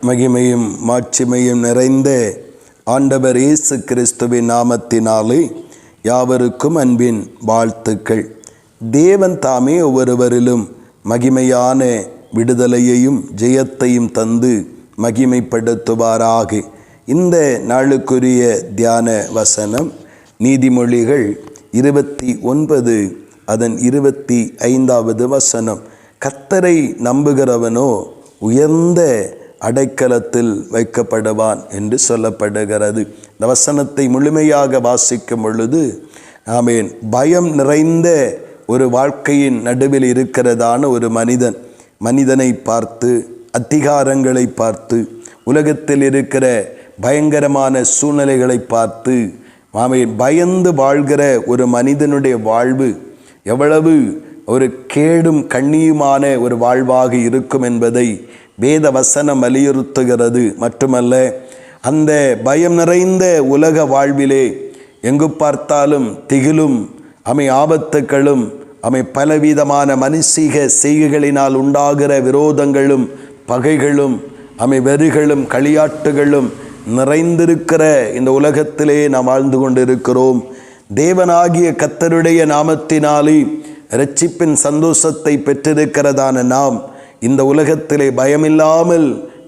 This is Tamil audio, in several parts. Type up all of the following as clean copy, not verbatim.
மகிமையும் மாட்சிமையும் நிறைந்த ஆண்டவர் இயேசு கிறிஸ்துவின் நாமத்தினாலே யாவருக்கும் அன்பின் வாழ்த்துக்கள். தேவன் தாமே ஒவ்வொருவரிலும் மகிமையான விடுதலையையும் ஜெயத்தையும் தந்து மகிமைப்படுத்துவாராக. இந்த நாளுக்குரிய தியான வசனம் நீதிமொழிகள் 29 அதன் 25வது வசனம். கர்த்தரை நம்புகிறவனோ உயர்ந்த அடைக்கலத்தில் வைக்கப்படுவான் என்று சொல்லப்படுகிறது. இந்த வசனத்தை முழுமையாக வாசிக்கும் பொழுது ஆமென், பயம் நிறைந்த ஒரு வாழ்க்கையின் நடுவில் இருக்கிறதான ஒரு மனிதனை பார்த்து, அதிகாரங்களை பார்த்து, உலகத்தில் இருக்கிற பயங்கரமான சூழ்நிலைகளை பார்த்து ஆமென், பயந்து வாழ்கிற ஒரு மனிதனுடைய வாழ்வு எவ்வளவு ஒரு கேடும் கண்ணியுமான ஒரு வாழ்வாக இருக்கும் என்பதை வேத வசனம் வலியுறுத்துகிறது. மட்டுமல்ல, அந்த பயம் நிறைந்த உலக வாழ்விலே எங்கு பார்த்தாலும் திகிலும் ஆபத்துக்களும் பலவிதமான மனுஷீக செய்கைகளினால் உண்டாகிற விரோதங்களும் பகைகளும் வெறிகளும் களியாட்டுகளும் நிறைந்திருக்கிற இந்த உலகத்திலே நாம் வாழ்ந்து கொண்டிருக்கிறோம். தேவனாகிய கர்த்தருடைய நாமத்தினாலே இரட்சிப்பின் சந்தோஷத்தை பெற்றிருக்கிறதான நாம் இந்த உலகத்திலே பயமில்லாமல்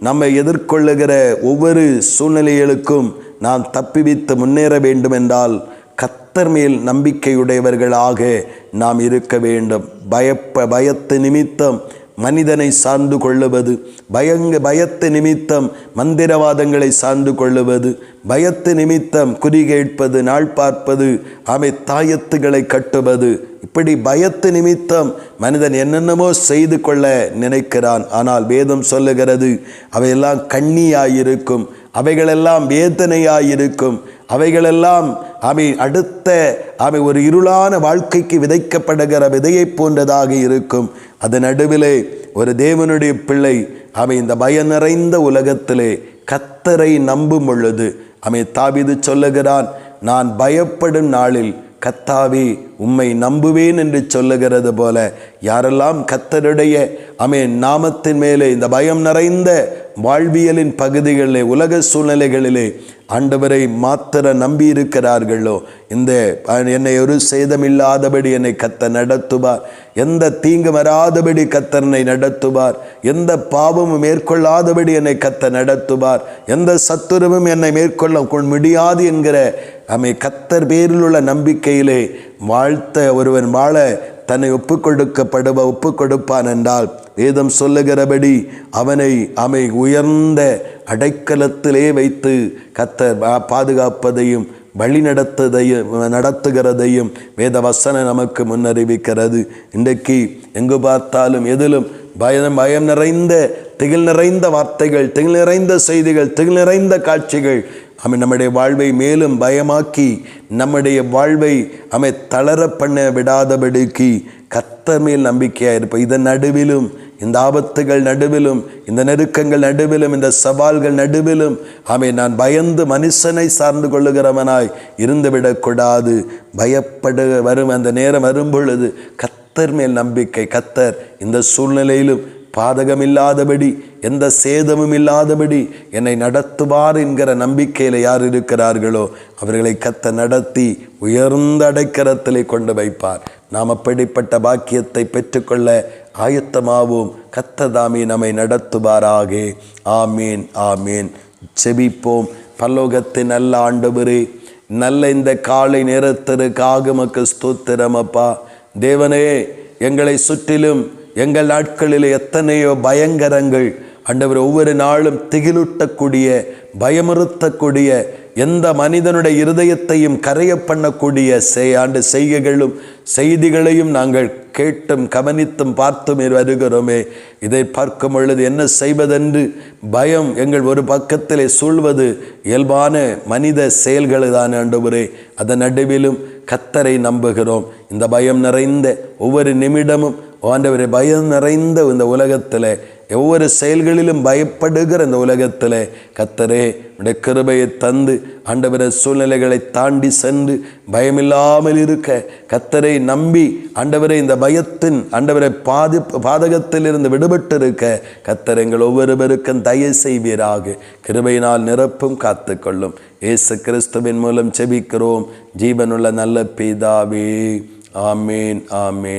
நம்மை எதிர்கொள்ளுகிற ஒவ்வொரு சூழ்நிலைகளுக்கும் நாம் தப்பிவித்து முன்னேற வேண்டுமென்றால் கர்த்தர் மேல் நம்பிக்கையுடையவர்களாக நாம் இருக்க வேண்டும். பயத்து நிமித்தம் மனிதனை சார்ந்து கொள்ளுவது, பயத்து நிமித்தம் மந்திரவாதங்களை சார்ந்து கொள்ளுவது, பயத்து நிமித்தம் குறி கேட்பது, நாள் பார்ப்பது, தாயத்துகளை கட்டுவது, இப்படி பயத்து நிமித்தம் மனிதன் என்னென்னமோ செய்து கொள்ள நினைக்கிறான். ஆனால் வேதம் சொல்லுகிறது அவையெல்லாம் கண்ணியாயிருக்கும், அவைகளெல்லாம் வேதனையாயிருக்கும், அவைகளெல்லாம் அடுத்த ஒரு இருளான வாழ்க்கைக்கு விதைக்கப்படுகிற விதையை போன்றதாக இருக்கும். அதன் நடுவிலே ஒரு தேவனுடைய பிள்ளை இந்த பயம் நிறைந்த உலகத்திலே கர்த்தரை நம்பும் பொழுது தாவீது சொல்லுகிறான், நான் பயப்படும் நாளில் கர்த்தாவே உம்மை நம்புவேன் என்று சொல்லுகிறது போல, யாரெல்லாம் கர்த்தருடைய நாமத்தின் மேலே இந்த பயம் நிறைந்த வாழ்வியலின் பகுதிகளிலே உலக சூழ்நிலைகளிலே ஆண்டவரை மாத்திர நம்பி இருக்கிறார்களோ, இந்த என்னை ஒரு சேதமில்லாதபடி என்னை கர்த்தர் நடத்துவார், எந்த தீங்கு வராதபடி கர்த்தர் என்னை நடத்துவார், எந்த பாவமும் மேற்கொள்ளாதபடி என்னை கர்த்தர் நடத்துவார், எந்த சத்துருவும் என்னை மேற்கொள்ள முடியாது என்கிற கர்த்தர் பேரில் உள்ள நம்பிக்கையிலே வாழ்த்த ஒருவன் வாழ தன்னை ஒப்பு கொடுப்பான் என்றால் வேதம் சொல்லுகிறபடி அவனை உயர்ந்த அடைக்கலத்திலே வைத்து கர்த்தர் பாதுகாப்பதையும் வழி நடத்துகிறதையும் வேத வசனம் நமக்கு முன்னறிவிக்கிறது. இன்றைக்கு எங்கு பார்த்தாலும் எதிலும் பயம் நிறைந்த திகில் நிறைந்த வார்த்தைகள், திகில் நிறைந்த செய்திகள், திகில் நிறைந்த காட்சிகள் நம்முடைய வாழ்வை மேலும் பயமாக்கி நம்முடைய வாழ்வை தளர பண்ண விடாதபடிக்கு கர்த்தர் மேல் நம்பிக்கையாக இருப்போம். இதன் நடுவிலும், இந்த ஆபத்துகள் நடுவிலும், இந்த நெருக்கங்கள் நடுவிலும், இந்த சவால்கள் நடுவிலும் நான் பயந்து மனுஷனை சார்ந்து கொள்ளுகிறவனாய் இருந்துவிடக்கூடாது. வரும் அந்த நேரம் வரும் பொழுது கர்த்தர் மேல் நம்பிக்கை, கர்த்தர் இந்த சூழ்நிலையிலும் பாதகமில்லாதபடி, எந்த சேதமும் இல்லாதபடி என்னை நடத்துவார் என்கிற நம்பிக்கையில் யார் இருக்கிறார்களோ அவர்களை கர்த்தர் நடத்தி உயர்ந்த அடைக்கலத்திலே கொண்டு வைப்பார். நாம் அப்படிப்பட்ட பாக்கியத்தை பெற்றுக்கொள்ள ஆயத்தமாவோம். கர்த்தர் தாமே நம்மை நடத்துவாராக. ஆமீன், ஆமீன். செபிப்போம். பரலோகத்தின் நல்ல ஆண்டவரே, நல்ல இந்த காலை நேரத்திற்காக உமக்கு ஸ்தோத்திரம் அப்பா. தேவனே, எங்களை சுற்றிலும் எங்கள் நாட்களில் எத்தனையோ பயங்கரங்கள் ஆண்டவர், ஒவ்வொரு நாளும் திகிலூட்டக்கூடிய, பயமுறுத்தக்கூடிய, எந்த மனிதனுடைய இருதயத்தையும் கரைய பண்ணக்கூடிய செய்கைகளும் செய்திகளையும் நாங்கள் கேட்டும் கவனித்தும் பார்த்தும் வருகிறோமே. இதை பார்க்கும் பொழுது என்ன செய்வதென்று பயம் எங்கள் ஒரு பக்கத்திலே சூழ்வது இயல்பான மனித செயல்கள் தான் ஆண்டவரே. அதன் நடுவிலும் கர்த்தரை நம்புகிறோம். இந்த பயம் நிறைந்த ஒவ்வொரு நிமிடமும் ஆண்டவரே, பயம் நிறைந்த இந்த உலகத்தில், ஒவ்வொரு செயல்களிலும் பயப்படுகிற இந்த உலகத்தில் கர்த்தரே உடைய கிருபையை தந்து ஆண்டவரே சூழ்நிலைகளை தாண்டி சென்று பயமில்லாமல் இருக்க, கர்த்தரை நம்பி ஆண்டவரே இந்த பயத்தின் ஆண்டவரை பாதகத்தில் இருந்து விடுபட்டு இருக்க கர்த்தர் எங்கள் ஒவ்வொருவருக்கும் தயவு செய்வீராக. கிருபையினால் நிரப்பும் காத்துக்கொள்ளும். இயேசு கிறிஸ்துவின் மூலம் செபிக்கிறோம் ஜீவனுள்ள நல்ல பிதாவே. ஆமேன், ஆமேன்.